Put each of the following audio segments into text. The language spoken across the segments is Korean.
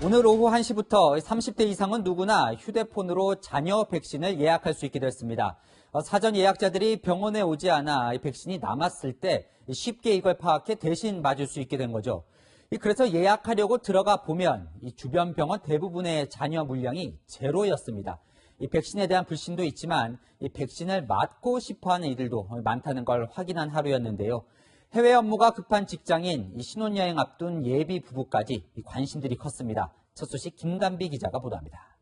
오늘 오후 1시부터 30대 이상은 누구나 휴대폰으로 자녀 백신을 예약할 수 있게 됐습니다. 사전 예약자들이 병원에 오지 않아 백신이 남았을 때 쉽게 이걸 파악해 대신 맞을 수 있게 된 거죠. 그래서 예약하려고 들어가 보면 주변 병원 대부분의 자녀 물량이 제로였습니다. 이 백신에 대한 불신도 있지만 이 백신을 맞고 싶어하는 이들도 많다는 걸 확인한 하루였는데요. 해외 업무가 급한 직장인, 신혼여행 앞둔 예비 부부까지 관심들이 컸습니다. 첫 소식 김단비 기자가 보도합니다.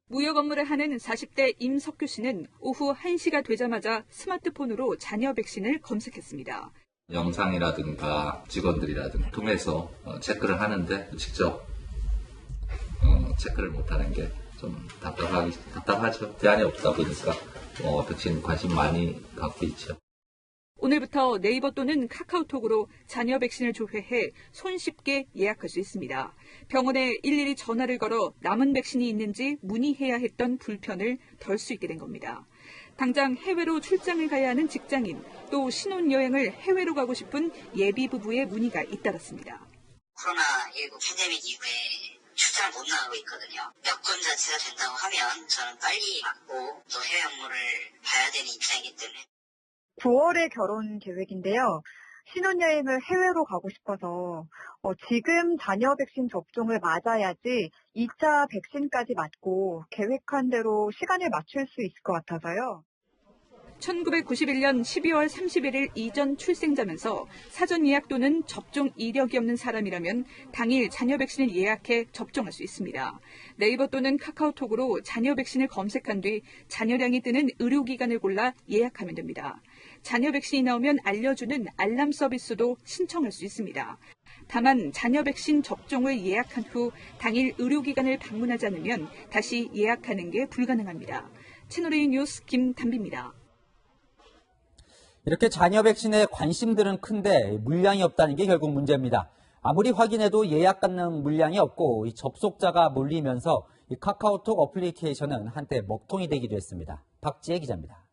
무역 업무를 하는 40대 임석규 씨는 오후 1시가 되자마자 스마트폰으로 자녀 백신을 검색했습니다. 영상이라든가 직원들이라든가 통해서 체크를 하는데 직접 체크를 못하는 게 좀 답답하죠. 대안이 없다 보니까 백신 관심 많이 갖고 있죠. 오늘부터 네이버 또는 카카오톡으로 자녀 백신을 조회해 손쉽게 예약할 수 있습니다. 병원에 일일이 전화를 걸어 남은 백신이 있는지 문의해야 했던 불편을 덜 수 있게 된 겁니다. 당장 해외로 출장을 가야 하는 직장인, 또 신혼여행을 해외로 가고 싶은 예비 부부의 문의가 잇따랐습니다. 코로나19 팬데믹 이후에 출장을 못 나가고 있거든요. 여건 자체가 된다고 하면 저는 빨리 맞고 또 해외 업무를 봐야 되는 입장이기 때문에 9월에 결혼 계획인데요. 신혼여행을 해외로 가고 싶어서 지금 자녀 백신 접종을 맞아야지 2차 백신까지 맞고 계획한 대로 시간을 맞출 수 있을 것 같아서요. 1991년 12월 31일 이전 출생자면서 사전 예약 또는 접종 이력이 없는 사람이라면 당일 자녀 백신을 예약해 접종할 수 있습니다. 네이버 또는 카카오톡으로 자녀 백신을 검색한 뒤 자녀량이 뜨는 의료기관을 골라 예약하면 됩니다. 자녀 백신이 나오면 알려주는 알람 서비스도 신청할 수 있습니다. 다만 자녀 백신 접종을 예약한 후 당일 의료기관을 방문하지 않으면 다시 예약하는 게 불가능합니다. 채널A 뉴스 김단비입니다. 이렇게 자녀 백신에 관심들은 큰데 물량이 없다는 게 결국 문제입니다. 아무리 확인해도 예약 가능 물량이 없고 접속자가 몰리면서 카카오톡 어플리케이션은 한때 먹통이 되기도 했습니다. 박지혜 기자입니다.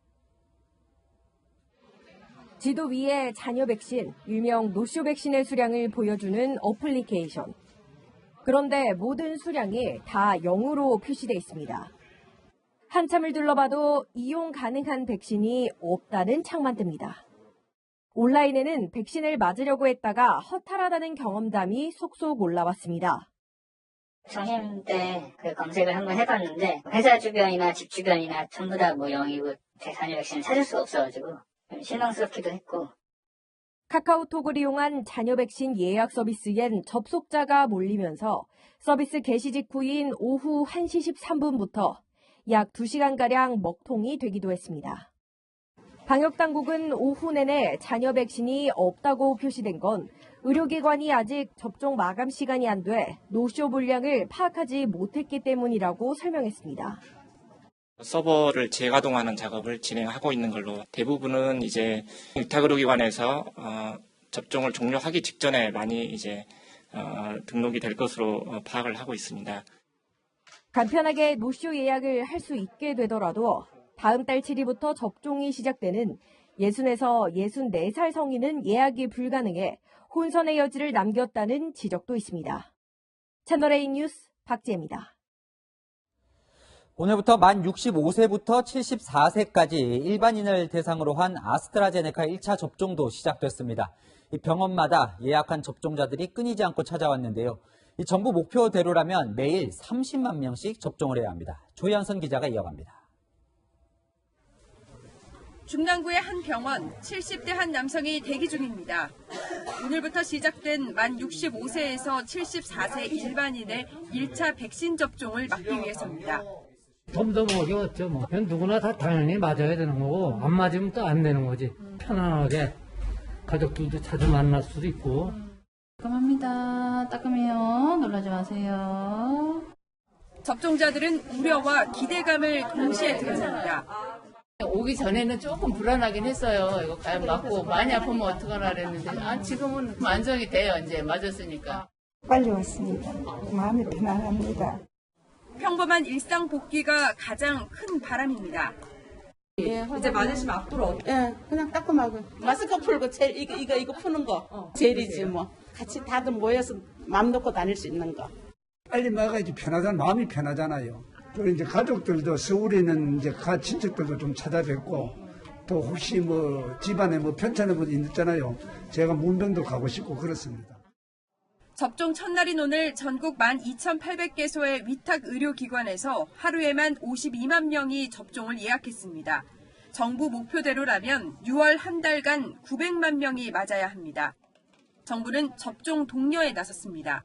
지도 위에 자녀 백신, 일명 노쇼 백신의 수량을 보여주는 어플리케이션. 그런데 모든 수량이 다 0으로 표시돼 있습니다. 한참을 둘러봐도 이용 가능한 백신이 없다는 창만 뜹니다. 온라인에는 백신을 맞으려고 했다가 허탈하다는 경험담이 속속 올라왔습니다. 성인 때 그 검색을 한번 해봤는데 회사 주변이나 집 주변이나 전부 다 0이고 제 자녀 백신을 찾을 수가 없어가지고 실망스럽기도 했고. 카카오톡을 이용한 자녀 백신 예약 서비스엔 접속자가 몰리면서 서비스 개시 직후인 오후 1시 13분부터 약 2시간가량 먹통이 되기도 했습니다. 방역당국은 오후 내내 자녀 백신이 없다고 표시된 건 의료기관이 아직 접종 마감 시간이 안 돼 노쇼 물량을 파악하지 못했기 때문이라고 설명했습니다. 서버를 재가동하는 작업을 진행하고 있는 걸로 대부분은 이제 의탁의료기관에서 접종을 종료하기 직전에 많이 이제 등록이 될 것으로 파악을 하고 있습니다. 간편하게 노쇼 예약을 할 수 있게 되더라도 다음 달 7일부터 접종이 시작되는 60에서 64살 성인은 예약이 불가능해 혼선의 여지를 남겼다는 지적도 있습니다. 채널A 뉴스 박지혜입니다. 오늘부터 만 65세부터 74세까지 일반인을 대상으로 한 아스트라제네카 1차 접종도 시작됐습니다. 이 병원마다 예약한 접종자들이 끊이지 않고 찾아왔는데요. 이 정부 목표대로라면 매일 30만 명씩 접종을 해야 합니다. 조현선 기자가 이어갑니다. 중랑구의 한 병원, 70대 한 남성이 대기 중입니다. 오늘부터 시작된 만 65세에서 74세 일반인의 1차 백신 접종을 막기 위해서입니다. 좀 더 어려웠죠. 누구나 다 당연히 맞아야 되는 거고 안 맞으면 또 안 되는 거지. 편안하게 가족들도 자주 만날 수도 있고. 따끔합니다. 따끔해요. 놀라지 마세요. 접종자들은 우려와 기대감을 동시에 드러냅니다. 오기 전에는 조금 불안하긴 했어요. 이거 과연 맞고 많이 아프면 어떡하나 그랬는데 지금은 안정이 돼요. 이제 맞았으니까. 빨리 왔습니다. 마음이 편안합니다. 평범한 일상 복귀가 가장 큰 바람입니다. 예, 이제 맞으시면 앞으로 그냥 따끔하고 마스크 풀고 제일 이거 푸는 거 제일이지 뭐. 같이 다들 모여서 마음 놓고 다닐 수 있는 거. 빨리 막아야지 마음이 편하잖아요. 또 이제 가족들도 서울에 있는 이제 친척들도 좀 찾아뵙고 또 혹시 뭐 집안에 뭐 편찮은 분이 있잖아요. 제가 문병도 가고 싶고 그렇습니다. 접종 첫날인 오늘 전국 12,800개소의 위탁 의료기관에서 하루에만 52만 명이 접종을 예약했습니다. 정부 목표대로라면 6월 한 달간 900만 명이 맞아야 합니다. 정부는 접종 독려에 나섰습니다.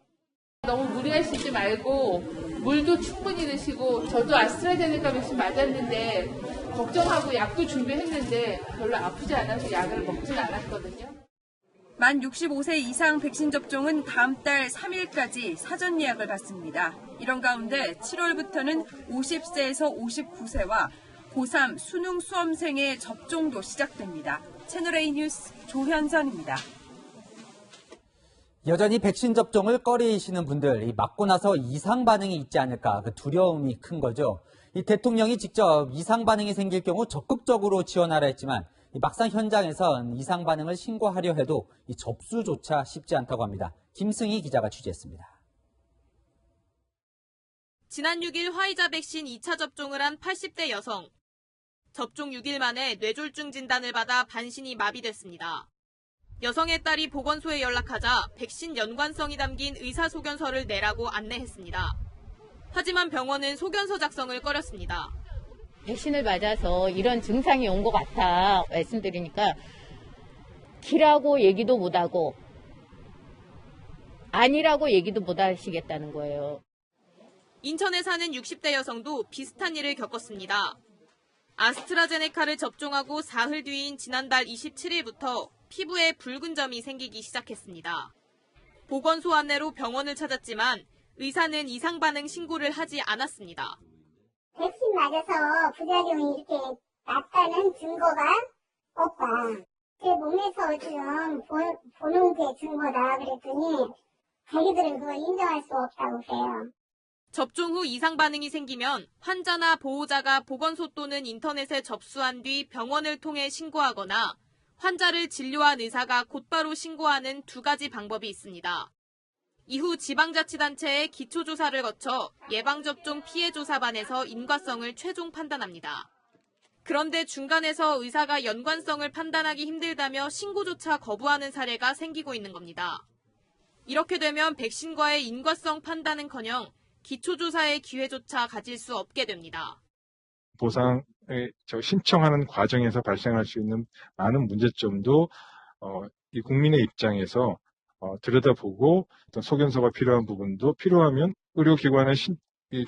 너무 무리하시지 말고 물도 충분히 드시고 저도 아스트라제네카 백신 맞았는데 걱정하고 약도 준비했는데 별로 아프지 않아서 약을 먹진 않았거든요. 만 65세 이상 백신 접종은 다음 달 3일까지 사전 예약을 받습니다. 이런 가운데 7월부터는 50세에서 59세와 고3 수능 수험생의 접종도 시작됩니다. 채널A 뉴스 조현선입니다. 여전히 백신 접종을 꺼리시는 분들, 맞고 나서 이상 반응이 있지 않을까 그 두려움이 큰 거죠. 이 대통령이 직접 이상 반응이 생길 경우 적극적으로 지원하라 했지만 막상 현장에선 이상 반응을 신고하려 해도 이 접수조차 쉽지 않다고 합니다. 김승희 기자가 취재했습니다. 지난 6일 화이자 백신 2차 접종을 한 80대 여성. 접종 6일 만에 뇌졸중 진단을 받아 반신이 마비됐습니다. 여성의 딸이 보건소에 연락하자 백신 연관성이 담긴 의사소견서를 내라고 안내했습니다. 하지만 병원은 소견서 작성을 꺼렸습니다. 백신을 맞아서 이런 증상이 온 것 같아 말씀드리니까 기라고 얘기도 못하고 아니라고 얘기도 못 하시겠다는 거예요. 인천에 사는 60대 여성도 비슷한 일을 겪었습니다. 아스트라제네카를 접종하고 사흘 뒤인 지난달 27일부터 피부에 붉은 점이 생기기 시작했습니다. 보건소 안내로 병원을 찾았지만 의사는 이상 반응 신고를 하지 않았습니다. 백신 맞아서 부작용이 이렇게 났다는 증거가 없다. 제 몸에서 지금 보는 게 증거다 그랬더니 자기들은 그걸 인정할 수 없다고 그래요. 접종 후 이상 반응이 생기면 환자나 보호자가 보건소 또는 인터넷에 접수한 뒤 병원을 통해 신고하거나 환자를 진료한 의사가 곧바로 신고하는 두 가지 방법이 있습니다. 이후 지방자치단체의 기초조사를 거쳐 예방접종 피해조사반에서 인과성을 최종 판단합니다. 그런데 중간에서 의사가 연관성을 판단하기 힘들다며 신고조차 거부하는 사례가 생기고 있는 겁니다. 이렇게 되면 백신과의 인과성 판단은커녕 기초조사의 기회조차 가질 수 없게 됩니다. 보상을 신청하는 과정에서 발생할 수 있는 많은 문제점도 이 국민의 입장에서 들여다보고 어떤 소견서가 필요한 부분도 필요하면 의료기관의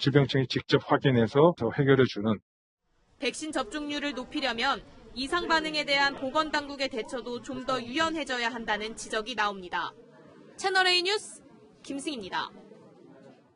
질병청이 직접 확인해서 더 해결해주는. 백신 접종률을 높이려면 이상 반응에 대한 보건당국의 대처도 좀 더 유연해져야 한다는 지적이 나옵니다. 채널A 뉴스 김승희입니다.